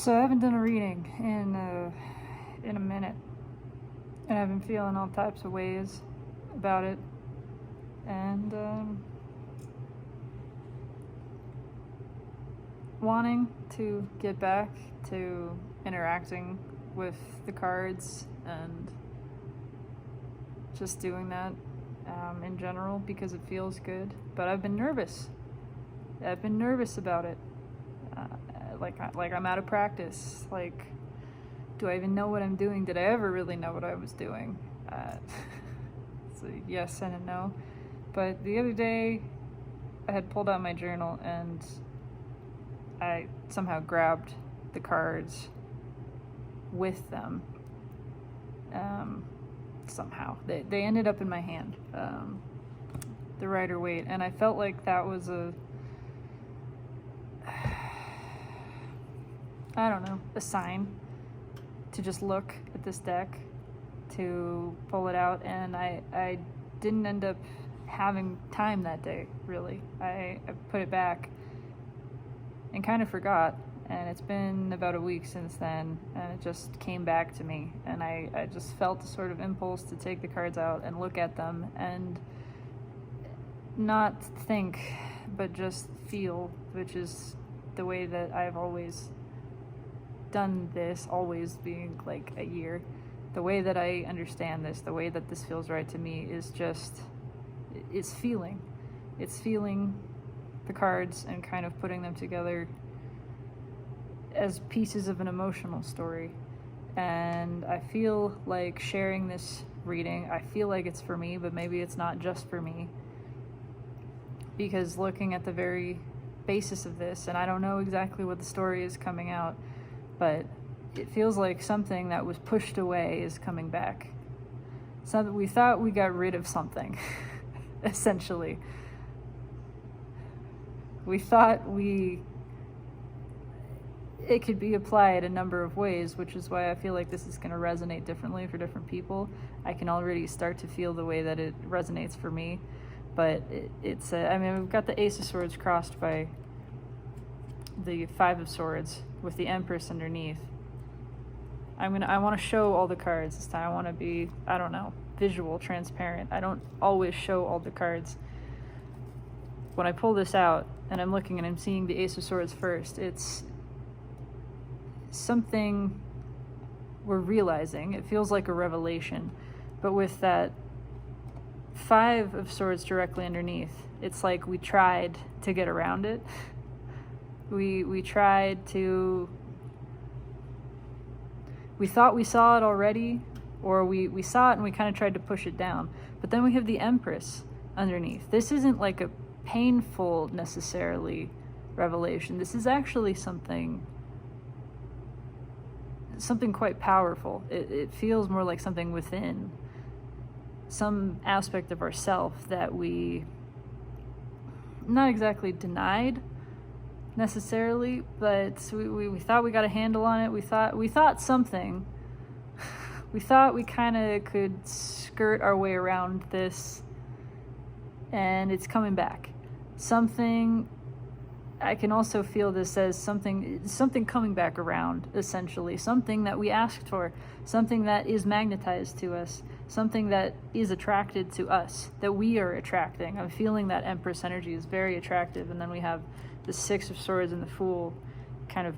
So I haven't done a reading in a minute, and I've been feeling all types of ways about it, and wanting to get back to interacting with the cards and just doing that in general because it feels good. But I've been nervous. I've been nervous about it. Like I'm out of practice. Like, do I even know what I'm doing? Did I ever really know what I was doing? So yes and a no. But the other day, I had pulled out my journal and I somehow grabbed the cards with them. Somehow they ended up in my hand, the Rider-Waite, and I felt like that was a sign to just look at this deck, to pull it out, and I didn't end up having time that day, really. I put it back and kind of forgot, and it's been about a week since then, and it just came back to me, and I just felt a sort of impulse to take the cards out and look at them and not think, but just feel, which is the way that I've always done this, always being like a year. The way that I understand this, the way that this feels right to me is just, it's feeling the cards and kind of putting them together as pieces of an emotional story. And I feel like sharing this reading, I feel like it's for me, but maybe it's not just for me, because looking at the very basis of this, and I don't know exactly what the story is coming out, but it feels like something that was pushed away is coming back. So that we thought we got rid of something, essentially. We thought it could be applied a number of ways, which is why I feel like this is going to resonate differently for different people. I can already start to feel the way that it resonates for me, but it's we've got the Ace of Swords crossed by the Five of Swords with the Empress underneath. I want to show all the cards this time. I want to be, visual, transparent. I don't always show all the cards. When I pull this out and I'm looking and I'm seeing the Ace of Swords first, it's something we're realizing. It feels like a revelation. But with that Five of Swords directly underneath, it's like we tried to get around it. We tried to... We thought we saw it already, or we saw it and we kind of tried to push it down. But then we have the Empress underneath. This isn't like a painful, necessarily, revelation. This is actually something quite powerful. It feels more like something within, some aspect of ourself that we not exactly denied necessarily, but we thought we got a handle on it. We thought something. We thought we kind of could skirt our way around this, and it's coming back. Something, I can also feel this as something coming back around, essentially. Something that we asked for, something that is magnetized to us, something that is attracted to us, that we are attracting. I'm feeling that Empress energy is very attractive, and then we have the Six of Swords and the Fool kind of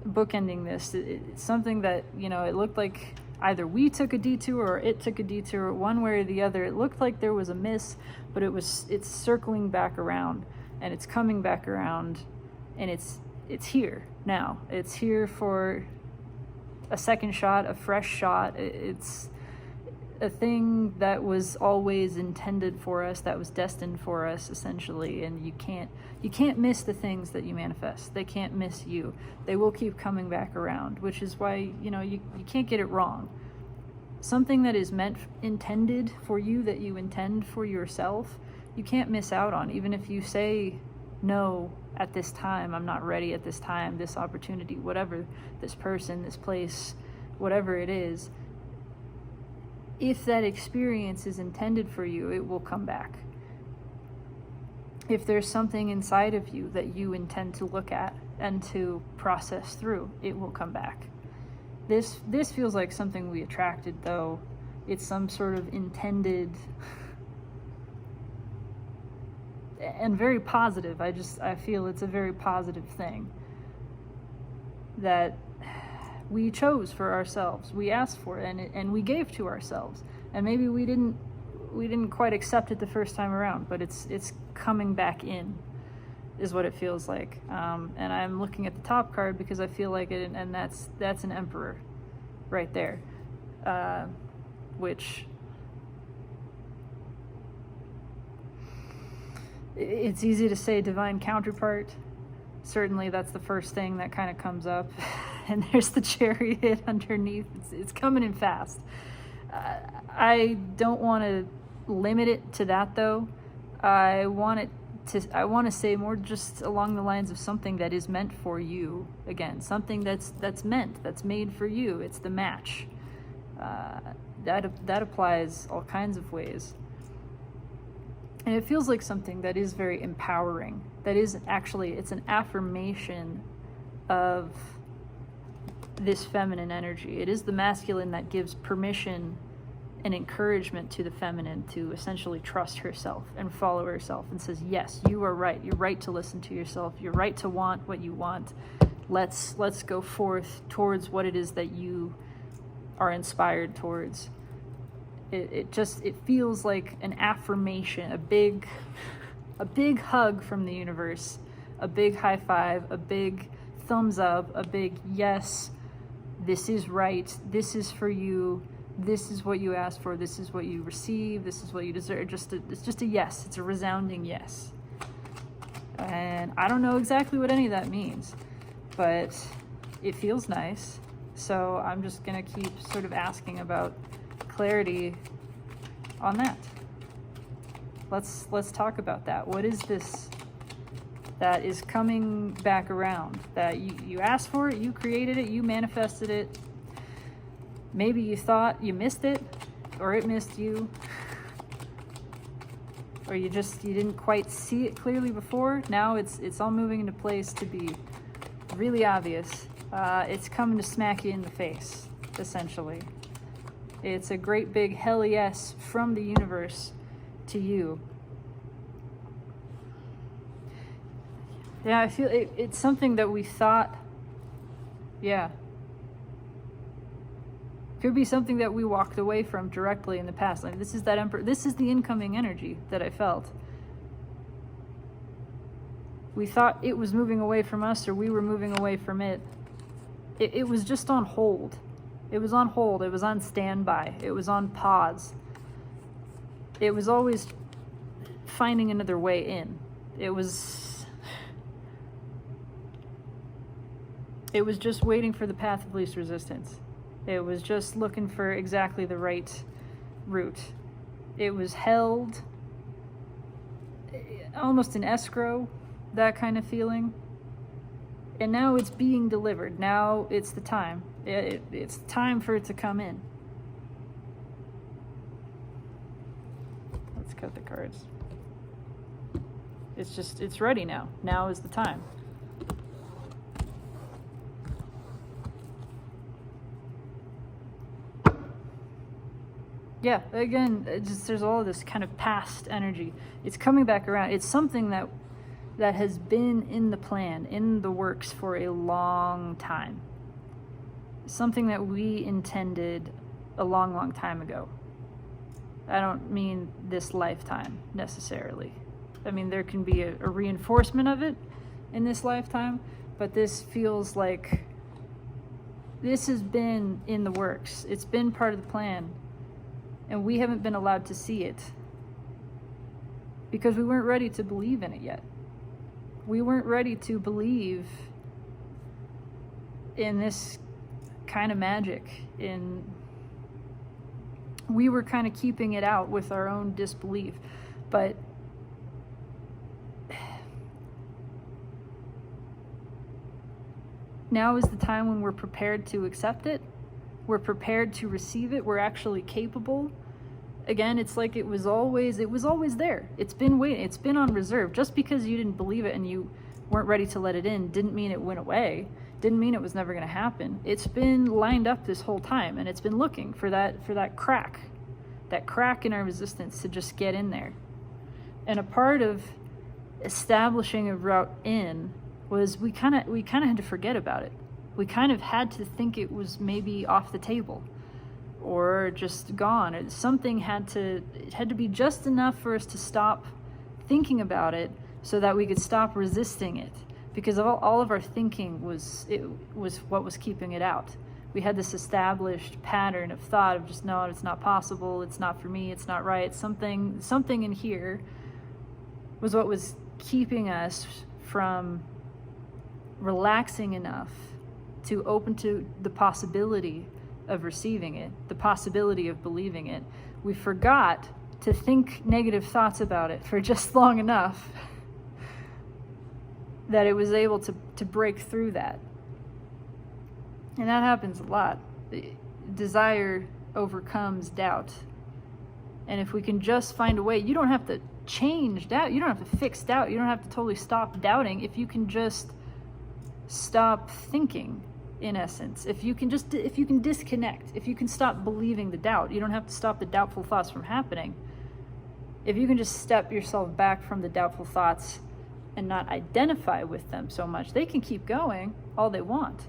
bookending this. It's something that, it looked like either we took a detour or it took a detour, one way or the other. It looked like there was a miss, but it's circling back around, and it's coming back around, and it's here now. It's here for a second shot, a fresh shot. It's a thing that was always intended for us, that was destined for us, essentially. And you can't miss the things that you manifest. They can't miss you. They will keep coming back around, which is why, you can't get it wrong. Something that is intended for you, that you intend for yourself, you can't miss out on. Even if you say, no, at this time, I'm not ready at this time, this opportunity, whatever, this person, this place, whatever it is, if that experience is intended for you, it will come back. if there's something inside of you that you intend to look at and to process through, it will come back. This feels like something we attracted, though. It's some sort of intended and very positive. I feel it's a very positive thing that we chose for ourselves. We asked for it, and we gave to ourselves. And maybe we didn't quite accept it the first time around, but it's coming back in, is what it feels like. And I'm looking at the top card because I feel like it, and that's an Emperor right there, which it's easy to say divine counterpart. Certainly that's the first thing that kind of comes up. And there's the Chariot underneath. It's coming in fast. I don't want to limit it to that, though. I want to say more just along the lines of something that is meant for you. Again, something that's made for you. It's the match. That applies all kinds of ways. And it feels like something that is very empowering. That is actually, it's an affirmation of this feminine energy. It is the masculine that gives permission and encouragement to the feminine to essentially trust herself and follow herself, and says, yes, you are right. You're right to listen to yourself. You're right to want what you want. Let's go forth towards what it is that you are inspired towards. It feels like an affirmation, a big hug from the universe, a big high five, a big thumbs up, a big yes, this is right, this is for you, this is what you asked for, this is what you receive, this is what you deserve. It's just a yes. It's a resounding yes. And I don't know exactly what any of that means, but it feels nice. So I'm just gonna keep sort of asking about clarity on that. Let's talk about that. What is this that is coming back around? That you asked for it, you created it, you manifested it. Maybe you thought you missed it, or it missed you, or you didn't quite see it clearly before. Now it's all moving into place to be really obvious. It's coming to smack you in the face, essentially. It's a great big hell yes from the universe to you. Yeah, I feel it's something that we thought, yeah. Could be something that we walked away from directly in the past. Like, this is that Emperor. This is the incoming energy that I felt. We thought it was moving away from us, or we were moving away from it. It was just on hold. It was on hold. It was on standby. It was on pause. It was always finding another way in. It was just waiting for the path of least resistance. It was just looking for exactly the right route. It was held almost in escrow, that kind of feeling. And now it's being delivered. Now it's the time. It's time for it to come in. Let's cut the cards. It's ready now. Now is the time. Yeah, again, there's all this kind of past energy. It's coming back around. It's something that has been in the plan, in the works for a long time. Something that we intended a long, long time ago. I don't mean this lifetime, necessarily. I mean, there can be a reinforcement of it in this lifetime, but this feels like this has been in the works. It's been part of the plan. And we haven't been allowed to see it because we weren't ready to believe in it yet. We weren't ready to believe in this kind of magic. We were kind of keeping it out with our own disbelief. But now is the time when we're prepared to accept it. We're prepared to receive it. We're actually capable. Again, it's like it was always there. It's been waiting. It's been on reserve. Just because you didn't believe it and you weren't ready to let it in didn't mean it went away. Didn't mean it was never going to happen. It's been lined up this whole time, and it's been looking for that crack in our resistance to just get in there. And a part of establishing a route in was we kind of had to forget about it. We kind of had to think it was maybe off the table or just gone. Something had to be just enough for us to stop thinking about it so that we could stop resisting it, because all of our thinking was what was keeping it out. We had this established pattern of thought of just, no, it's not possible, it's not for me, it's not right. Something in here was what was keeping us from relaxing enough to open to the possibility of receiving it, the possibility of believing it. We forgot to think negative thoughts about it for just long enough that it was able to break through that. And that happens a lot. Desire overcomes doubt. And if we can just find a way, you don't have to change doubt, you don't have to fix doubt, you don't have to totally stop doubting. If you can just stop thinking, in essence, if you can disconnect, if you can stop believing the doubt, you don't have to stop the doubtful thoughts from happening. If you can just step yourself back from the doubtful thoughts and not identify with them so much, they can keep going all they want.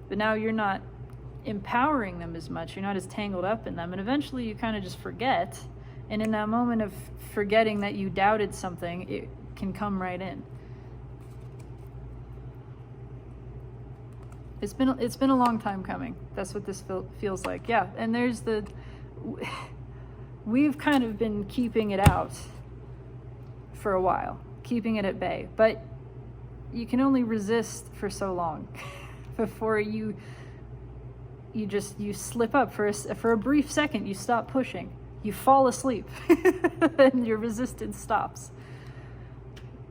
But now you're not empowering them as much, you're not as tangled up in them, and eventually you kind of just forget. And in that moment of forgetting that you doubted something, it can come right in. It's been a long time coming. That's what this feels like. Yeah, and we've kind of been keeping it out for a while, keeping it at bay. But you can only resist for so long before you slip up for a brief second. You stop pushing. You fall asleep, and your resistance stops.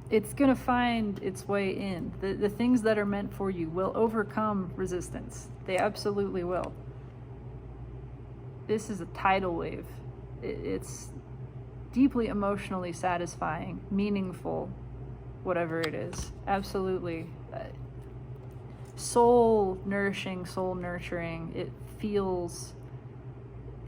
It's going to find its way in. The things that are meant for you will overcome resistance. They absolutely will. This is a tidal wave. It's deeply emotionally satisfying, meaningful, whatever it is. Absolutely. Soul nourishing, soul nurturing.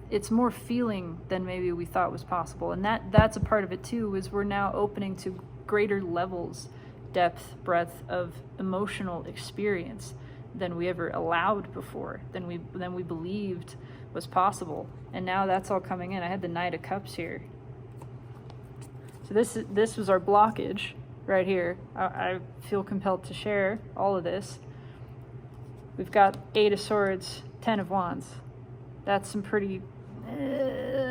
It's more feeling than maybe we thought was possible. And that's a part of it too, is we're now opening to greater levels, depth, breadth of emotional experience than we ever allowed before, than we believed was possible. And now that's all coming in. I had the Knight of Cups here. So this was our blockage right here. I feel compelled to share all of this. We've got 8 of Swords, 10 of Wands. That's some pretty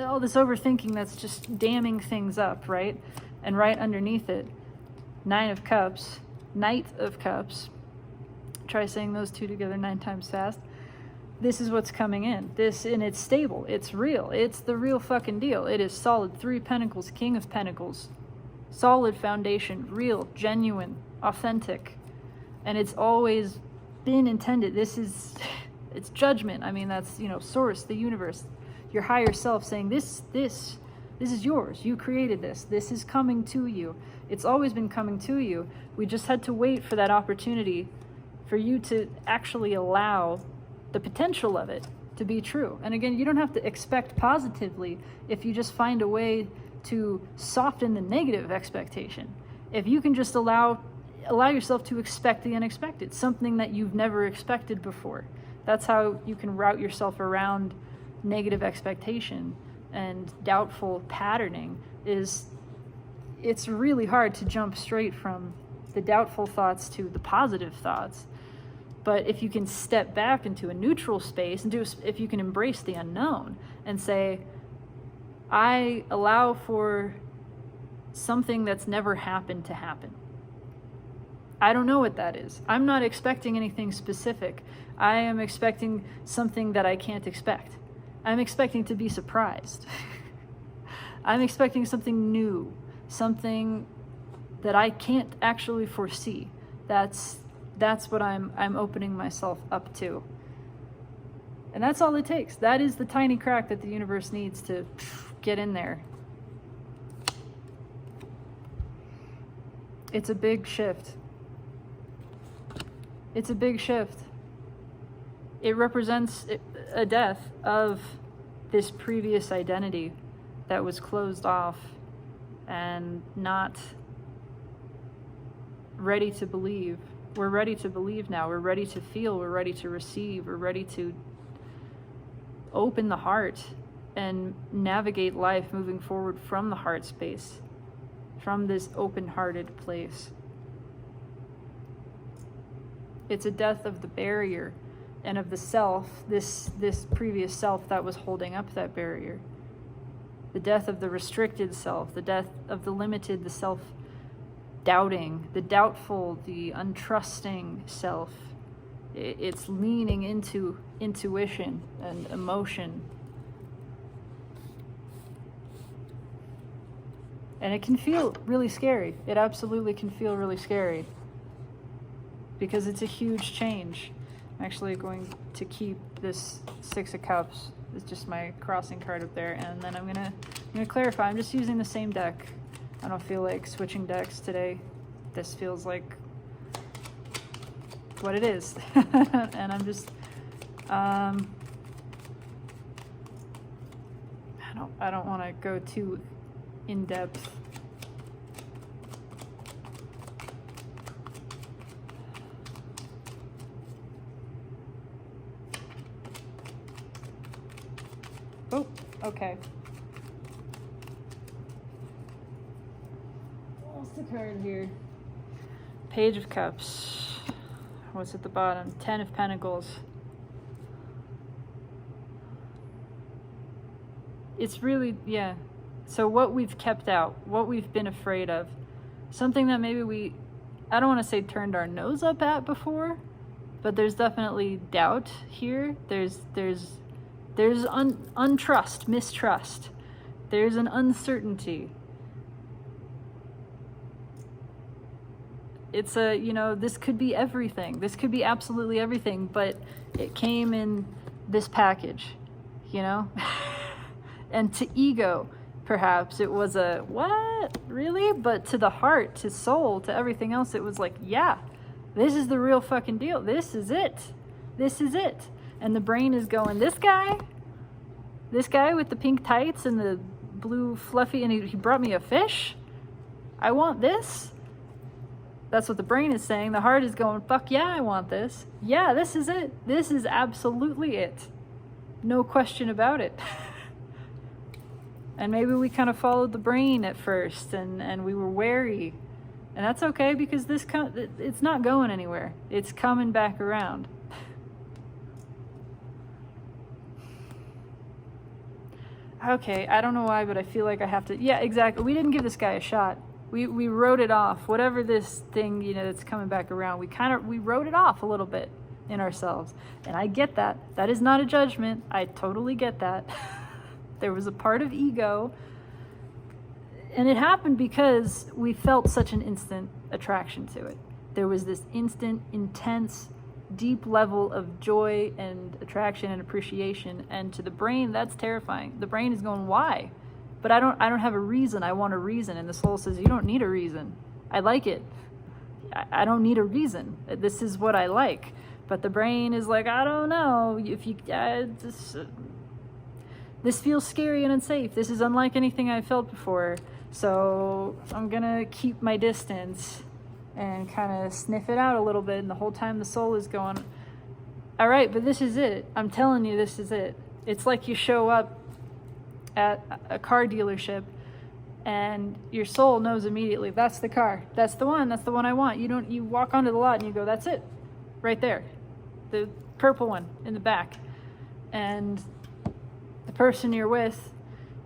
all this overthinking that's just damming things up, right? And right underneath it, 9 of Cups, Knight of Cups. Try saying those two together 9 times fast. This is what's coming in. And it's stable. It's real. It's the real fucking deal. It is solid. 3 Pentacles, King of Pentacles. Solid foundation, real, genuine, authentic. And it's always been intended. It's judgment. I mean, that's, source, the universe, your higher self saying this is yours. You created this. This is coming to you. It's always been coming to you. We just had to wait for that opportunity for you to actually allow the potential of it to be true. And again, you don't have to expect positively if you just find a way to soften the negative expectation. If you can just allow yourself to expect the unexpected, something that you've never expected before. That's how you can route yourself around negative expectation and doubtful patterning. It's really hard to jump straight from the doubtful thoughts to the positive thoughts. But if you can step back into a neutral space and if you can embrace the unknown and say, I allow for something that's never happened to happen. I don't know what that is. I'm not expecting anything specific. I am expecting something that I can't expect. I'm expecting to be surprised. I'm expecting something new, something that I can't actually foresee. That's what I'm opening myself up to. And that's all it takes. That is the tiny crack that the universe needs to get in there. It's a big shift. It's a big shift. It represents a death of this previous identity that was closed off and not ready to believe. We're ready to believe now. We're ready to feel. We're ready to receive. We're ready to open the heart and navigate life moving forward from the heart space, from this open-hearted place. It's a death of the barrier and of the self, this previous self that was holding up that barrier. The death of the restricted self, the death of the limited, the self-doubting, the doubtful, the untrusting self. It's leaning into intuition and emotion. And it can feel really scary. It absolutely can feel really scary because it's a huge change. I'm actually going to keep this Six of Cups. It's just my crossing card up there, and then I'm gonna clarify. I'm just using the same deck. I don't feel like switching decks today. This feels like what it is. And I'm just I don't want to go too in depth. Oh, okay. What's the card here? Page of Cups. What's at the bottom? 10 of Pentacles. It's really, yeah. So what we've kept out, what we've been afraid of, something that maybe I don't want to say turned our nose up at before, but there's definitely doubt here. There's untrust, mistrust. There's an uncertainty. It's this could be everything. This could be absolutely everything, but it came in this package, And to ego, perhaps, it was a, what? Really? But to the heart, to soul, to everything else, it was like, yeah, this is the real fucking deal. This is it. This is it. And the brain is going, this guy with the pink tights and the blue fluffy, and he brought me a fish? I want this? That's what the brain is saying. The heart is going, fuck yeah, I want this. Yeah, this is it. This is absolutely it. No question about it. And maybe we kind of followed the brain at first and we were wary. And that's okay, because it's not going anywhere. It's coming back around. Okay, I don't know why, but I feel like I have to... Yeah, exactly. We didn't give this guy a shot. We wrote it off. Whatever this thing, that's coming back around, we wrote it off a little bit in ourselves. And I get that. That is not a judgment. I totally get that. There was a part of ego, and it happened because we felt such an instant attraction to it. There was this instant, intense, deep level of joy and attraction and appreciation, and to the brain, that's terrifying. The brain is going, why? But I don't have a reason. I want a reason. And the soul says, you don't need a reason. I like it. I don't need a reason. This is what I like. But the brain is like, I don't know. If you this feels scary and unsafe. This is unlike anything I've felt before. So I'm gonna keep my distance and kind of sniff it out a little bit. And the whole time the soul is going, all right, but this is it. I'm telling you, this is it. It's like you show up at a car dealership and your soul knows immediately, that's the car. That's the one I want. You walk onto the lot and you go, that's it. Right there. The purple one in the back. And the person you're with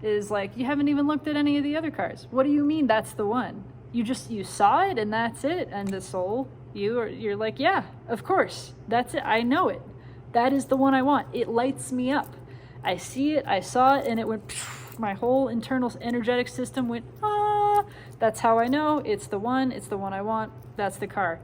is like, you haven't even looked at any of the other cars. What do you mean that's the one? You saw it and that's it. And the soul, you're like, yeah, of course, that's it. I know it. That is the one I want. It lights me up. I see it, I saw it, and it went, my whole internal energetic system went, ah, that's how I know it's the one I want, that's the car.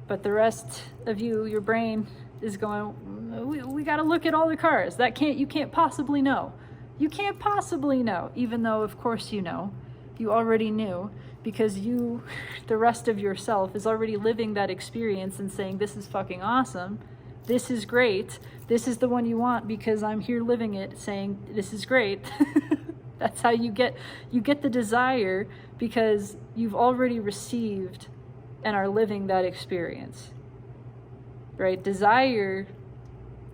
But the rest of you, your brain is going, We got to look at all the cars. You can't possibly know. You can't possibly know, even though, of course, you know. You already knew, because the rest of yourself is already living that experience and saying, this is fucking awesome. This is great. This is the one you want because I'm here living it, saying, this is great. That's how you get the desire, because you've already received and are living that experience, right? Desire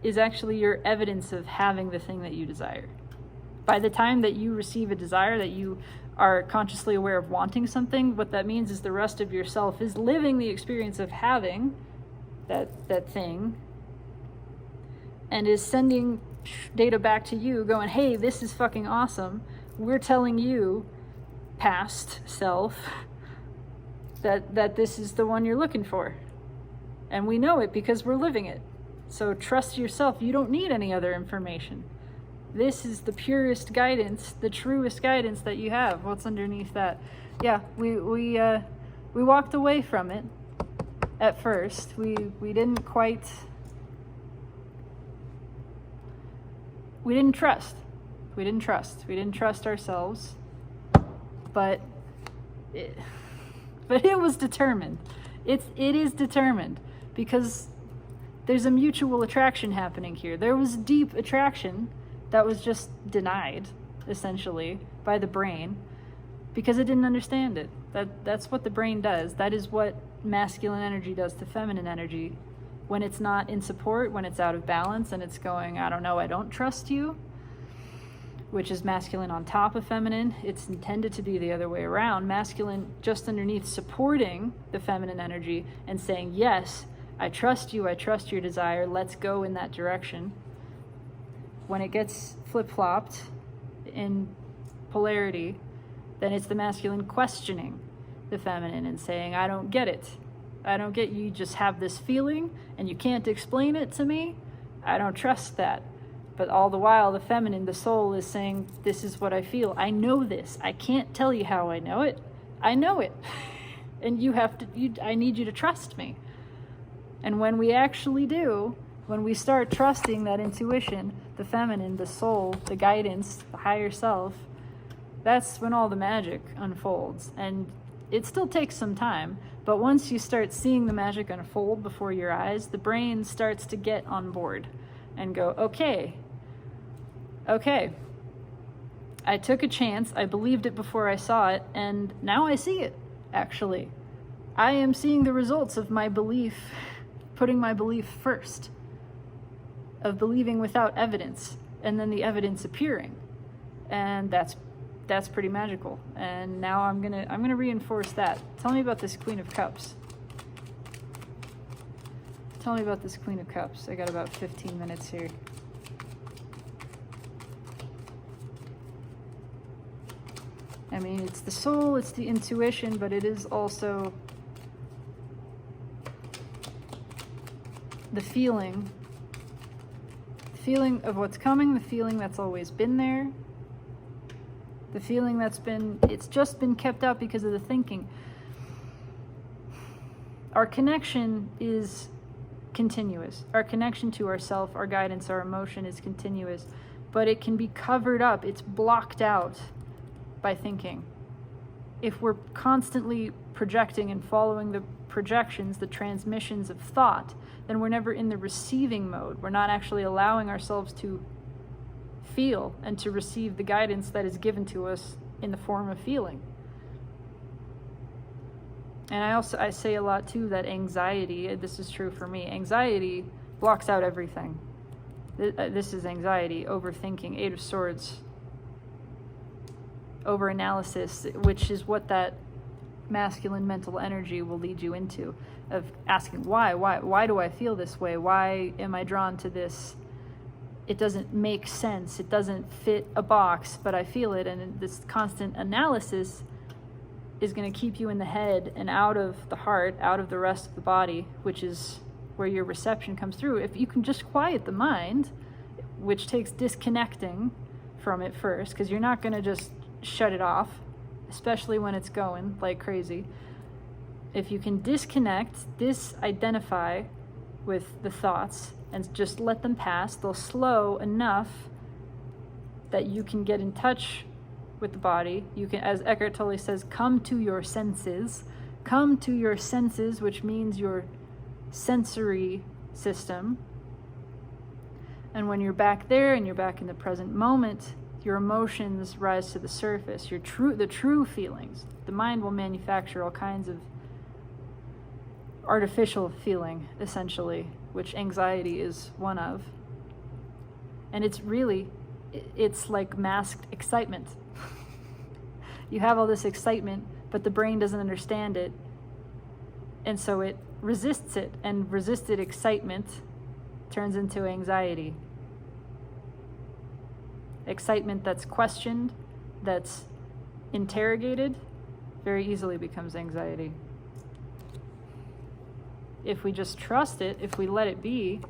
is actually your evidence of having the thing that you desire. By the time that you receive a desire, that you are consciously aware of wanting something, what that means is the rest of yourself is living the experience of having that thing, and is sending data back to you going, hey, this is fucking awesome. We're telling you, past self, that this is the one you're looking for. And we know it because we're living it. So trust yourself. You don't need any other information. This is the purest guidance, the truest guidance that you have. What's underneath that? Yeah, we walked away from it at first. We didn't trust. We didn't trust ourselves. But it was determined. It is determined, because there's a mutual attraction happening here. There was deep attraction that was just denied, essentially, by the brain, because it didn't understand it. That's what the brain does. That is what masculine energy does to feminine energy. When it's not in support, when it's out of balance, and it's going, I don't know, I don't trust you, which is masculine on top of feminine. It's intended to be the other way around. Masculine just underneath, supporting the feminine energy and saying, yes, I trust you, I trust your desire, let's go in that direction. When it gets flip-flopped in polarity, then it's the masculine questioning the feminine and saying, I don't get it. I don't get you just have this feeling and you can't explain it to me. I don't trust that. But all the while, the feminine, the soul, is saying, this is what I feel. I know this. I can't tell you how I know it. I know it. And I need you to trust me. And when we actually do, when we start trusting that intuition, the feminine, the soul, the guidance, the higher self, that's when all the magic unfolds. And it still takes some time, but once you start seeing the magic unfold before your eyes, the brain starts to get on board and go, okay, I took a chance, I believed it before I saw it, and now I see it, actually. I am seeing the results of my belief, putting my belief first, of believing without evidence, and then the evidence appearing. And that's pretty magical. And now I'm gonna reinforce that. Tell me about this Queen of Cups. Tell me about this Queen of Cups. I got about 15 minutes here. I mean, it's the soul, it's the intuition, but it is also the feeling of what's coming, the feeling that's always been there, the feeling it's just been kept up because of the thinking. Our connection is continuous. Our connection to ourself, our guidance, our emotion is continuous, but it can be covered up. It's blocked out by thinking. If we're constantly projecting and following the projections, the transmissions of thought, then we're never in the receiving mode. We're not actually allowing ourselves to feel and to receive the guidance that is given to us in the form of feeling. And I say a lot too that anxiety, this is true for me, anxiety blocks out everything. This is anxiety, overthinking, 8 of Swords, overanalysis, which is what that masculine mental energy will lead you into, of asking why do I feel this way? Why am I drawn to this? It doesn't make sense. It doesn't fit a box, but I feel it. And this constant analysis is going to keep you in the head and out of the heart, out of the rest of the body, which is where your reception comes through. If you can just quiet the mind, which takes disconnecting from it first, because you're not going to just shut it off, especially when it's going like crazy. If you can disconnect, disidentify, with the thoughts and just let them pass. They'll slow enough that you can get in touch with the body. You can, as Eckhart Tolle says, come to your senses. Come to your senses, which means your sensory system. And when you're back there and you're back in the present moment, your emotions rise to the surface, the true feelings. The mind will manufacture all kinds of artificial feeling, essentially, which anxiety is one of. And it's like masked excitement. You have all this excitement, but the brain doesn't understand it. And so it resists it, and resisted excitement turns into anxiety. Excitement that's questioned, that's interrogated, very easily becomes anxiety. If we just trust it, if we let it be,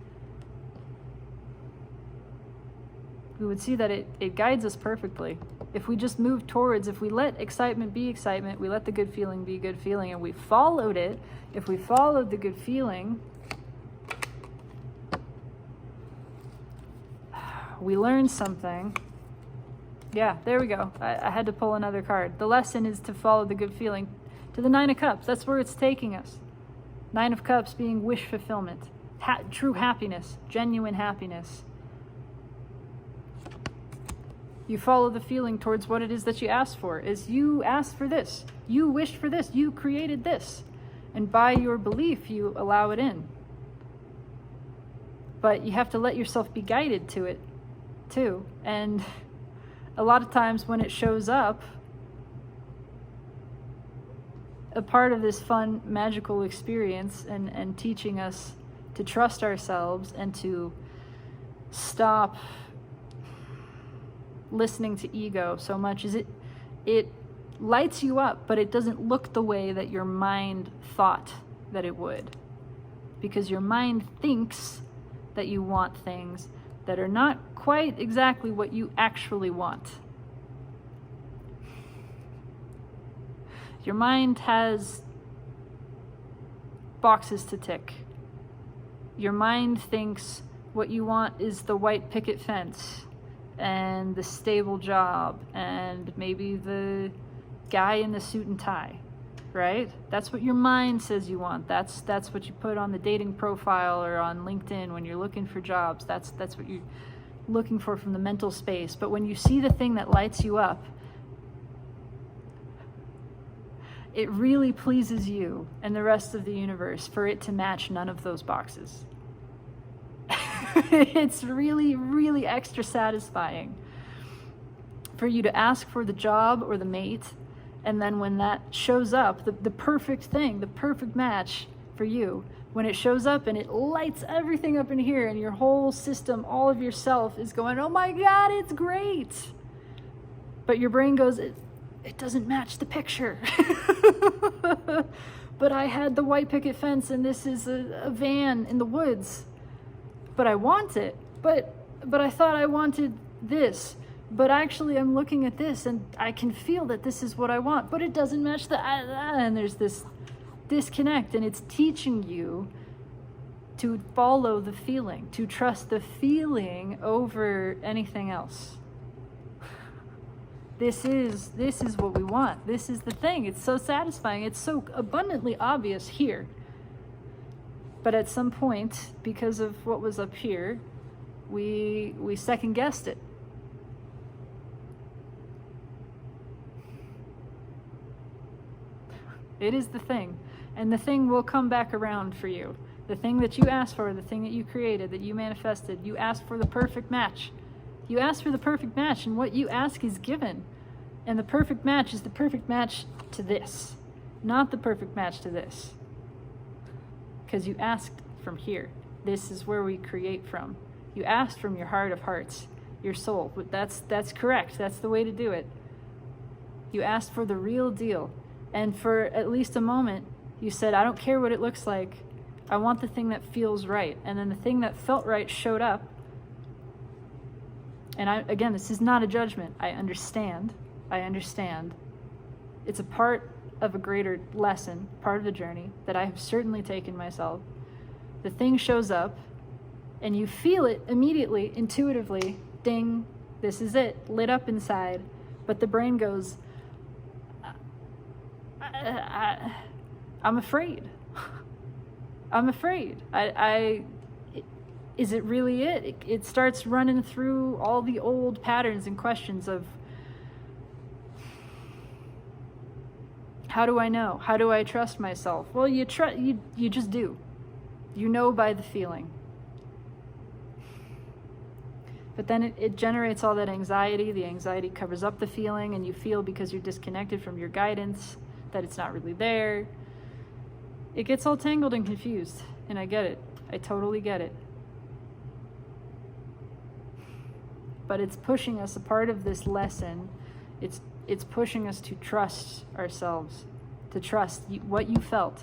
we would see that it guides us perfectly. If we just move towards, if we let excitement be excitement, we let the good feeling be good feeling, and we followed it, if we followed the good feeling, we learned something. Yeah, there we go. I had to pull another card. The lesson is to follow the good feeling. To the Nine of Cups, that's where it's taking us. Nine of Cups being wish fulfillment, true happiness, genuine happiness. You follow the feeling towards what it is that you asked for. Is you asked for this, you wished for this, you created this. And by your belief, you allow it in. But you have to let yourself be guided to it, too. And a lot of times when it shows up, a part of this fun, magical experience and teaching us to trust ourselves and to stop listening to ego so much is it lights you up, but it doesn't look the way that your mind thought that it would. Because your mind thinks that you want things that are not quite exactly what you actually want. Your mind has boxes to tick. Your mind thinks what you want is the white picket fence and the stable job and maybe the guy in the suit and tie, right? That's what your mind says you want. That's what you put on the dating profile or on LinkedIn when you're looking for jobs. That's what you're looking for from the mental space. But when you see the thing that lights you up, it really pleases you and the rest of the universe for it to match none of those boxes. It's really, really extra satisfying for you to ask for the job or the mate, and then when that shows up, the perfect thing, the perfect match for you, when it shows up and it lights everything up in here and your whole system, all of yourself is going, oh my God, it's great. But your brain goes, it doesn't match the picture. But I had the white picket fence and this is a van in the woods. But I want it. But I thought I wanted this. But actually I'm looking at this and I can feel that this is what I want. But it doesn't match the... and there's this disconnect, and it's teaching you to follow the feeling, to trust the feeling over anything else. This is what we want. This is the thing. It's so satisfying. It's so abundantly obvious here. But at some point, because of what was up here, we second guessed it. It is the thing. And the thing will come back around for you. The thing that you asked for, the thing that you created, that you manifested, you asked for the perfect match. You ask for the perfect match, and what you ask is given. And the perfect match is the perfect match to this, not the perfect match to this. Because you asked from here. This is where we create from. You asked from your heart of hearts, your soul. But that's correct. That's the way to do it. You asked for the real deal. And for at least a moment, you said, I don't care what it looks like. I want the thing that feels right. And then the thing that felt right showed up. And again, this is not a judgment. I understand. It's a part of a greater lesson, part of the journey that I have certainly taken myself. The thing shows up and you feel it immediately, intuitively, ding, this is it, lit up inside. But the brain goes, I'm afraid. I'm afraid. Is it really it? It starts running through all the old patterns and questions of, how do I know? How do I trust myself? Well, you just do. You know by the feeling. But then it generates all that anxiety. The anxiety covers up the feeling, and you feel, because you're disconnected from your guidance, that it's not really there. It gets all tangled and confused, and I get it. I totally get it. But it's pushing us, a part of this lesson, it's pushing us to trust ourselves, to trust what you felt.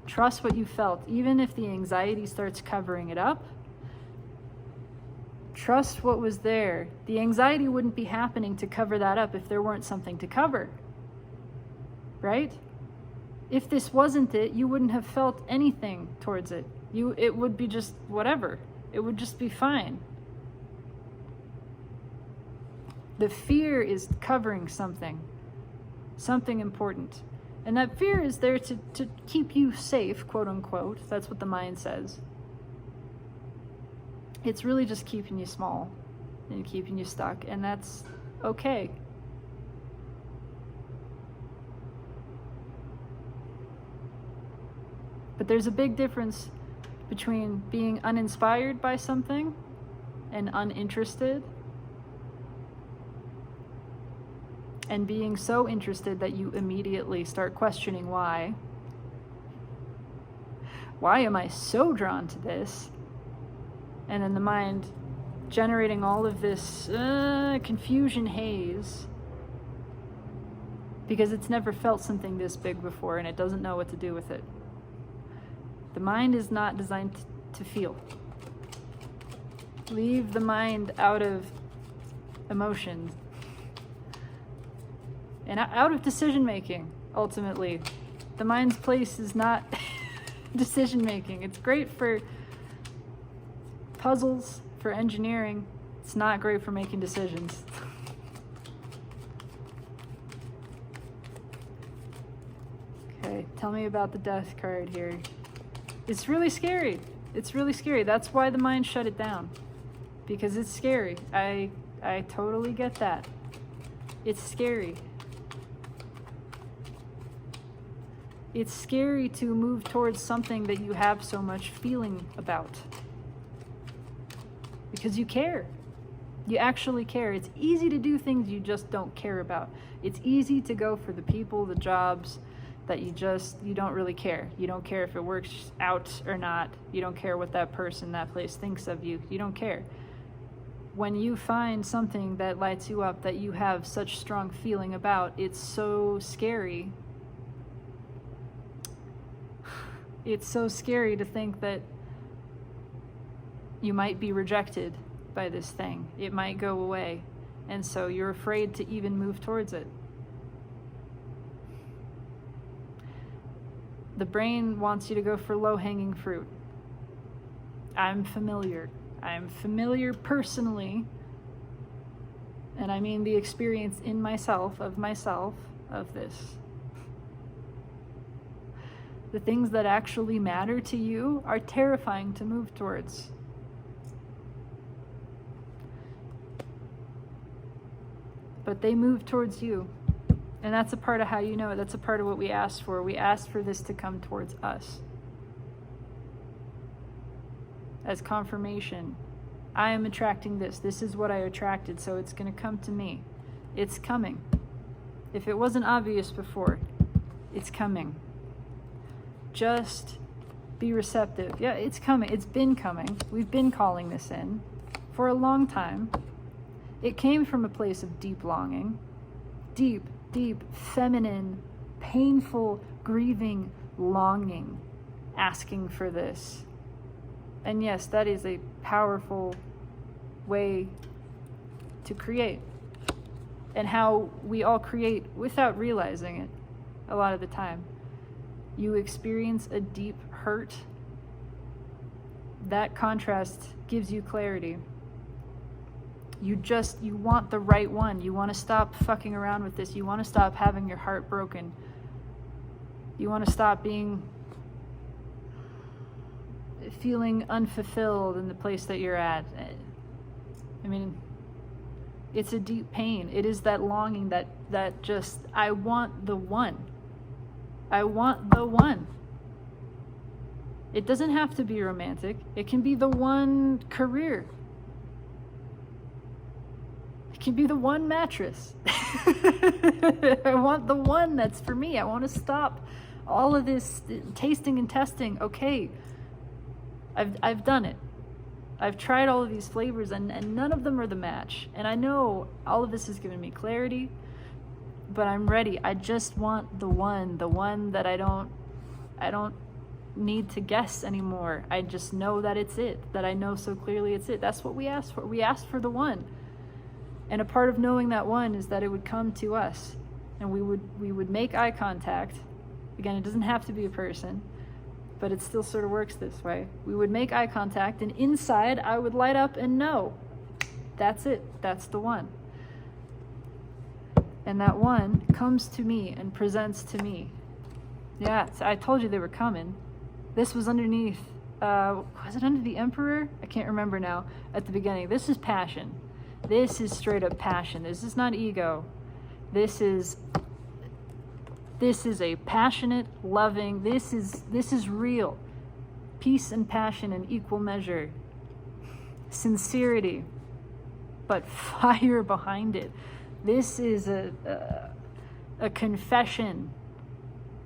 Trust what you felt, even if the anxiety starts covering it up. Trust what was there. The anxiety wouldn't be happening to cover that up if there weren't something to cover, right? If this wasn't it, you wouldn't have felt anything towards it. It would be just whatever. It would just be fine. The fear is covering something important. And that fear is there to keep you safe, quote unquote. That's what the mind says. It's really just keeping you small and keeping you stuck, and that's okay. But there's a big difference between being uninspired by something and uninterested, and being so interested that you immediately start questioning why. Why am I so drawn to this? And then the mind generating all of this confusion haze because it's never felt something this big before and it doesn't know what to do with it. The mind is not designed to feel. Leave the mind out of emotions and out of decision making, ultimately. The mind's place is not decision making. It's great for puzzles, for engineering. It's not great for making decisions. Okay, tell me about the death card here. It's really scary. It's really scary. That's why the mind shut it down. Because it's scary. I totally get that. It's scary. It's scary to move towards something that you have so much feeling about. Because you care. You actually care. It's easy to do things you just don't care about. It's easy to go for the people, the jobs that you don't really care. You don't care if it works out or not. You don't care what that person, that place thinks of you. You don't care. When you find something that lights you up, that you have such strong feeling about, it's so scary. It's so scary to think that you might be rejected by this thing. It might go away. And so you're afraid to even move towards it. The brain wants you to go for low-hanging fruit. I'm familiar. I'm familiar personally. And I mean the experience in myself, of this. The things that actually matter to you are terrifying to move towards. But they move towards you. And that's a part of how you know it. That's a part of what we asked for. We asked for this to come towards us. As confirmation. I am attracting this. This is what I attracted, so it's going to come to me. It's coming. If it wasn't obvious before, it's coming. Just be receptive. Yeah, it's coming. It's been coming. We've been calling this in for a long time. It came from a place of deep longing. Deep, feminine, painful, grieving longing, asking for this. And yes, that is a powerful way to create. And how we all create without realizing it a lot of the time. You experience a deep hurt that contrast gives you clarity. You want the right one. You want to stop fucking around with this. You want to stop having your heart broken. You want to stop feeling unfulfilled in the place that you're at. I mean, it's a deep pain. It is that longing that just, I want the one. I want the one. It doesn't have to be romantic. It can be the one career. It can be the one mattress. I want the one that's for me. I want to stop all of this tasting and testing. Okay, I've done it. I've tried all of these flavors and none of them are the match. And I know all of this has given me clarity, but I'm ready. I just want the one that I don't need to guess anymore. I just know that it's it, that I know so clearly it's it. That's what we asked for. We asked for the one. And a part of knowing that one is that it would come to us and we would make eye contact. Again, it doesn't have to be a person, but it still sort of works this way. We would make eye contact and inside I would light up and know that's it. That's the one. And that one comes to me and presents to me. Yeah, so I told you they were coming. This was underneath, was it under the Emperor? I can't remember now at the beginning. This is passion. This is straight up passion. This is not ego. This is a passionate, loving, this is real. Peace and passion in equal measure. Sincerity, but fire behind it. This is a confession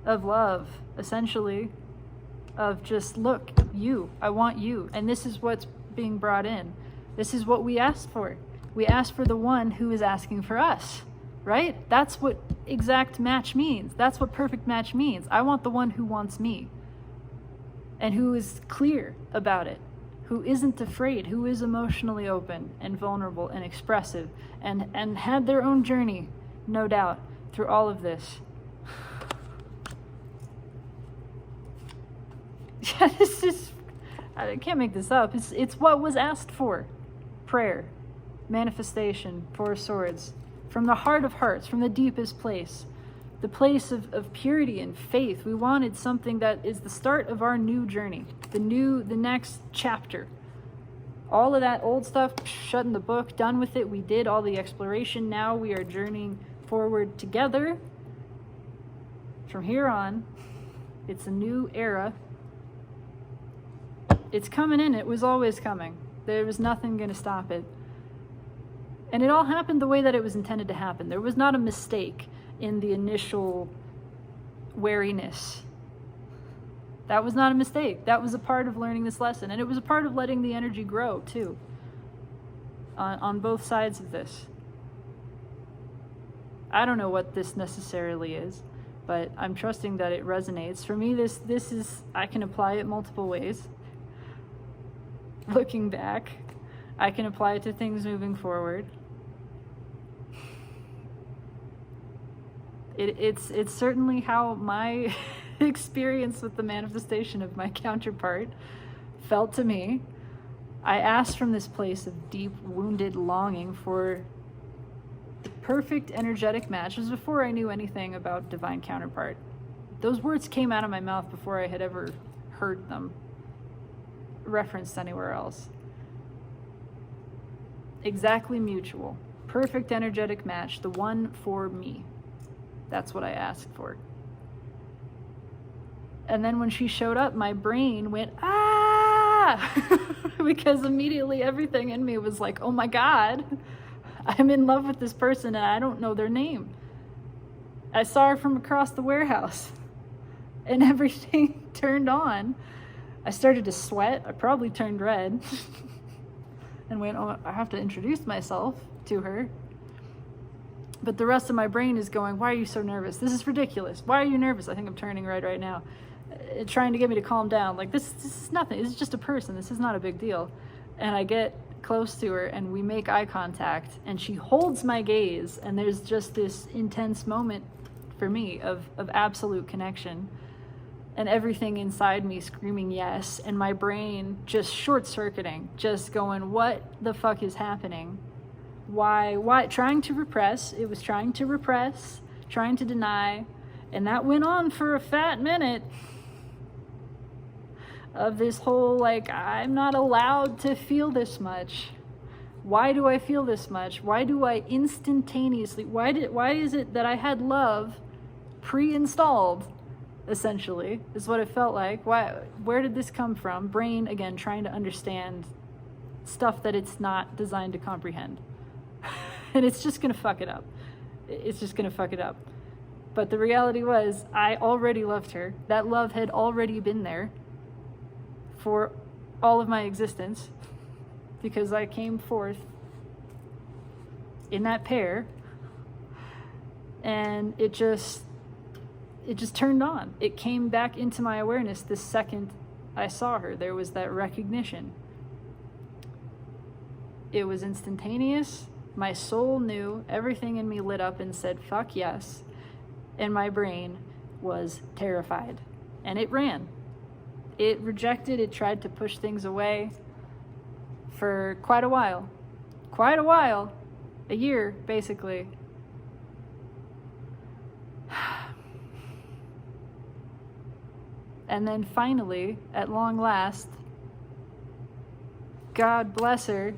of love, essentially, of just, look, you, I want you. And this is what's being brought in. This is what we asked for. We asked for the one who is asking for us, right? That's what exact match means. That's what perfect match means. I want the one who wants me and who is clear about it, who isn't afraid, who is emotionally open and vulnerable and expressive and had their own journey, no doubt, through all of this. Yeah, this is, I can't make this up. It's what was asked for. Prayer, manifestation, Four of Swords, from the heart of hearts, from the deepest place, the place of purity and faith. We wanted something that is the start of our new journey, the next chapter. All of that old stuff, shut in the book, done with it. We did all the exploration. Now we are journeying forward together. From here on, it's a new era. It's coming in. It was always coming. There was nothing going to stop it. And it all happened the way that it was intended to happen. There was not a mistake in the initial wariness. That was not a mistake. That was a part of learning this lesson. And it was a part of letting the energy grow, too, on both sides of this. I don't know what this necessarily is, but I'm trusting that it resonates. For me, this is, I can apply it multiple ways. Looking back, I can apply it to things moving forward. It's certainly how my experience with the manifestation of my counterpart felt to me. I asked from this place of deep, wounded longing for the perfect energetic match. It was before I knew anything about divine counterpart. Those words came out of my mouth before I had ever heard them referenced anywhere else. Exactly mutual. Perfect energetic match. The one for me. That's what I asked for. And then when she showed up, my brain went, ah! Because immediately everything in me was like, oh my God, I'm in love with this person and I don't know their name. I saw her from across the warehouse and everything turned on. I started to sweat. I probably turned red and went, oh, I have to introduce myself to her. But the rest of my brain is going, why are you so nervous? This is ridiculous. Why are you nervous? I think I'm turning red right now. Trying to get me to calm down. Like, this is nothing. This is just a person. This is not a big deal. And I get close to her and we make eye contact and she holds my gaze and there's just this intense moment for me of absolute connection. and everything inside me screaming yes, and my brain just short-circuiting, just going, what the fuck is happening? Why? Trying to repress. It was trying to repress, trying to deny, and that went on for a fat minute of this whole, like, I'm not allowed to feel this much. Why do I feel this much? Why do I instantaneously, why is it that I had love pre-installed, essentially, is what it felt like. Where did this come from? Brain, again, trying to understand stuff that it's not designed to comprehend. And it's just gonna fuck it up. It's just gonna fuck it up. But the reality was, I already loved her. That love had already been there for all of my existence, because I came forth in that pair, and it just turned on. It came back into my awareness the second I saw her. There was that recognition. It was instantaneous. My soul knew, everything in me lit up and said, fuck yes. And my brain was terrified. And it ran. It rejected, it tried to push things away for quite a while. A year, basically. And then finally, at long last, God bless her,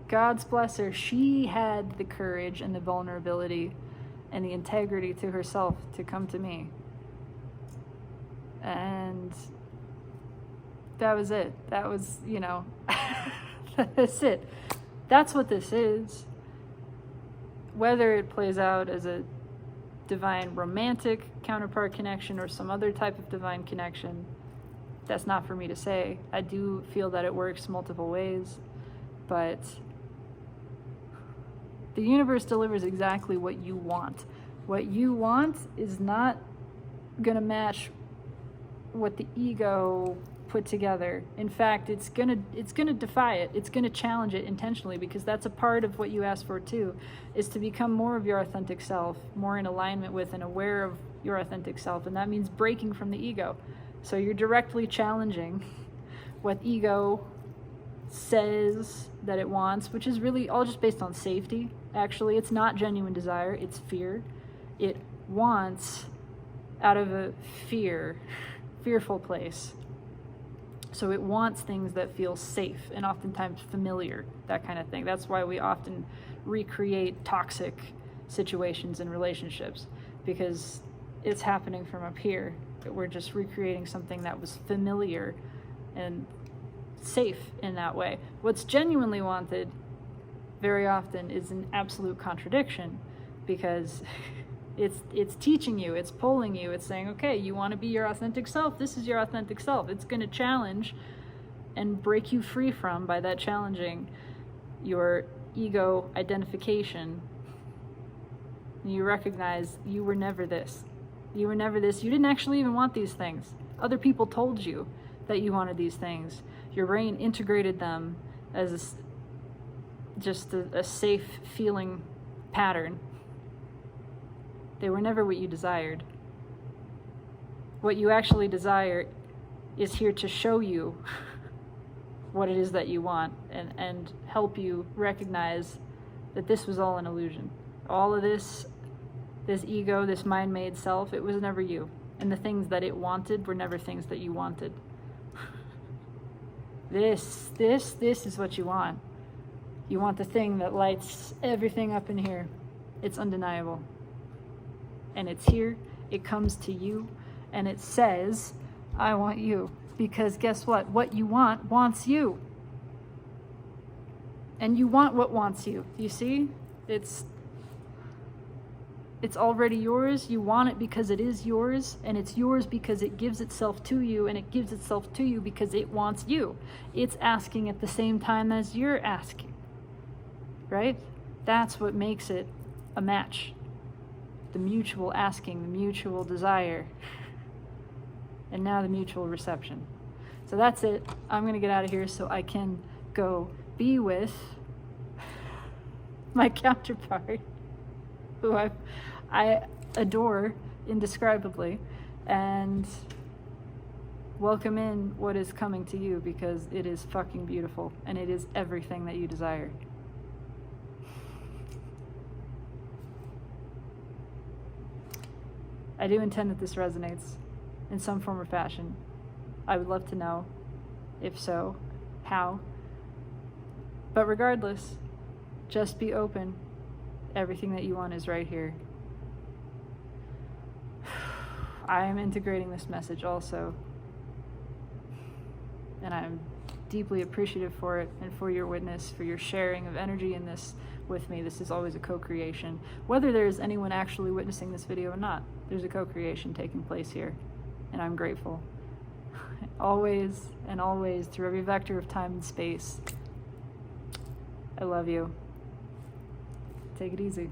God's bless her, she had the courage and the vulnerability and the integrity to herself to come to me. And that was it. That was, that's it. That's what this is. Whether it plays out as a divine romantic counterpart connection or some other type of divine connection, that's not for me to say. I do feel that it works multiple ways, but the universe delivers exactly what you want. What you want is not gonna match what the ego put together. In fact, it's gonna defy it. It's gonna challenge it intentionally, because that's a part of what you asked for too, is to become more of your authentic self, more in alignment with and aware of your authentic self. And that means breaking from the ego. So you're directly challenging what ego says that it wants, which is really all just based on safety. Actually, it's not genuine desire, it's fear. It wants out of a fearful place. So it wants things that feel safe and oftentimes familiar, that kind of thing. That's why we often recreate toxic situations in relationships, because it's happening from up here. We're just recreating something that was familiar and safe in that way. What's genuinely wanted very often is an absolute contradiction, because it's teaching you, it's pulling you, it's saying, okay, you want to be your authentic self, this is your authentic self. It's going to challenge and break you free from, by that challenging, your ego identification. You recognize you were never this. You were never this. You didn't actually even want these things. Other people told you that you wanted these things. Your brain integrated them as just a safe feeling pattern. They were never what you desired. What you actually desire is here to show you what it is that you want, and help you recognize that this was all an illusion. All of this ego, this mind-made self, it was never you. And the things that it wanted were never things that you wanted. This is what you want. You want the thing that lights everything up in here. It's undeniable. And it's here, it comes to you, and it says, I want you. Because guess what? What you want wants you. And you want what wants you. You see? It's already yours. You want it because it is yours, and it's yours because it gives itself to you, and it gives itself to you because it wants you. It's asking at the same time as you're asking. Right? That's what makes it a match. The mutual asking, the mutual desire, and now the mutual reception. So that's it. I'm going to get out of here so I can go be with my counterpart, who I adore indescribably, and welcome in what is coming to you, because it is fucking beautiful and it is everything that you desire. I do intend that this resonates in some form or fashion. I would love to know, if so, how. But regardless, just be open. Everything that you want is right here. I am integrating this message also, and I'm deeply appreciative for it and for your witness, for your sharing of energy in this with me. This is always a co-creation. Whether there's anyone actually witnessing this video or not, there's a co-creation taking place here, and I'm grateful. Always and always, through every vector of time and space. I love you. Take it easy.